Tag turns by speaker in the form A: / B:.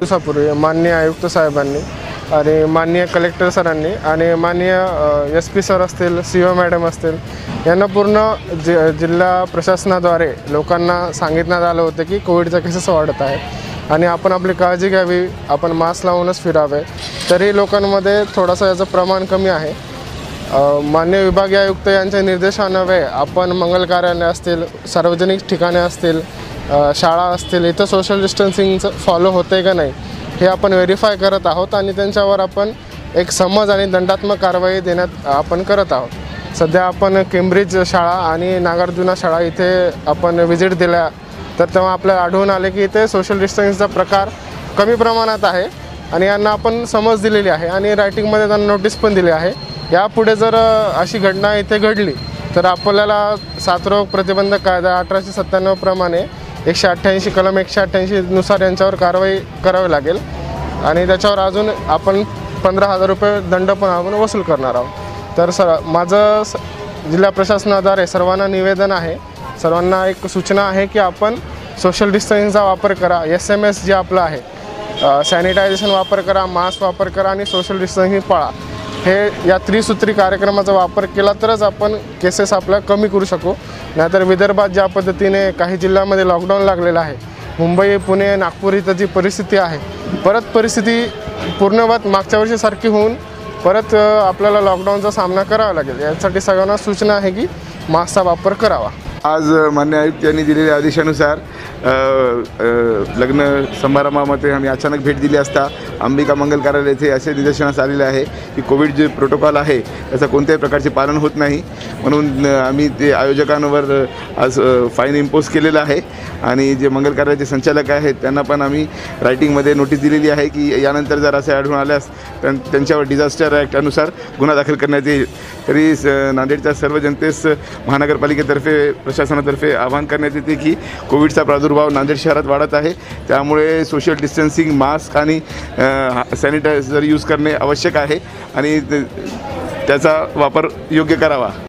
A: दिवसापूर्वी माननीय आयुक्त साहेबांनी आणि माननीय कलेक्टर सरांनी आणि माननीय SP सर असतील, CO मॅडम असतील यांना पूर्ण जिल्हा प्रशासनाद्वारे लोकांना सांगितण्यात आलं होतं की कोविडच्या केसेस वाढत आहेत आणि आपण आपली काळजी घ्यावी, आपण मास्क लावूनच फिरावे। तरी लोकांमध्ये थोडंसं याचं प्रमाण कमी आहे। माननीय विभागीय आयुक्त यांच्या निर्देशान्वये आपण मंगल कार्यालय असतील, सार्वजनिक ठिकाणे असतील, शाळा असतील, इथं सोशल डिस्टन्सिंगचं फॉलो होते का नाही हे आपण व्हेरीफाय करत आहोत आणि त्यांच्यावर आपण एक समज आणि दंडात्मक कारवाई देण्यात आपण करत आहोत। सध्या आपण केम्ब्रिज शाळा आणि नागार्जुना शाळा इथे आपण व्हिजिट दिल्या तर तेव्हा आपल्याला आढळून आले की इथे सोशल डिस्टन्सिंगचा प्रकार कमी प्रमाणात आहे आणि यांना आपण समज दिलेली आहे आणि रायटिंगमध्ये त्यांना नोटीस पण दिली आहे। यापुढे जर अशी घटना इथे घडली तर आपल्याला साथरोग प्रतिबंधक कायदा 1897 प्रमाणे 188 कलम 188 नुसार यांच्यावर कारवाई करावी लागेल आणि त्याच्यावर अजून आपण 15,000 रुपये दंड पण आपण वसूल करणार आहोत। तर माझं जिल्हा प्रशासनाद्वारे सर्वांना निवेदन आहे, सर्वांना एक सूचना आहे की आपण सोशल डिस्टन्सिंगचा वापर करा। SMS जे आपलं आहे, सॅनिटायझेशन वापर करा, मास्क वापर करा आणि सोशल डिस्टन्सिंग पाळा। हे या त्रिसूत्री कार्यक्रमाचा वापर केला तरच आपण केसेस आपल्या कमी करू शकू। नाहीतर विदर्भात ज्या पद्धतीने काही जिल्ह्यामध्ये लॉकडाऊन लागलेलं आहे, मुंबई, पुणे, नागपूर इथं जी परिस्थिती आहे, परत परिस्थिती पूर्णवत मागच्या वर्षीसारखी होऊन परत आपल्याला लॉकडाऊनचा सामना करावा लागेल। यासाठी सगळ्यांना सूचना आहे की मास्कचा वापर करावा।
B: आज मान्य आयुक्त यांनी दिलेल्या आदेशानुसार लग्न समारंभामध्ये आम्ही अचानक भेट दिली असता अंबिका मंगल कार्यालय येथे असे निदर्शनास आलेले आहे की कोविड जे प्रोटोकॉल आहे त्याचं कोणत्याही प्रकारचे पालन होत नाही, म्हणून आम्ही ते आयोजकांवर आज फाईन इम्पोज केलेला आहे आणि जे मंगल कार्यालयाचे संचालक आहेत त्यांना पण आम्ही रायटिंगमध्ये नोटीस दिलेली आहे की यानंतर जर असे आढळून आल्यास त्यांच्यावर डिझास्टर ॲक्ट अनुसार गुन्हा दाखल करण्यात येईल। तरी नांदेडच्या सर्व जनतेस महानगरपालिकेतर्फे प्रशासनातर्फे आवाहन करण्यात येते की कोविडचा प्रादुर्भाव नांदेड शहरात वाढत आहे, त्यामुळे सोशल डिस्टन्सिंग, मास्क आणि सॅनिटायझर यूज करणे आवश्यक आहे आणि त्याचा वापर योग्य करावा।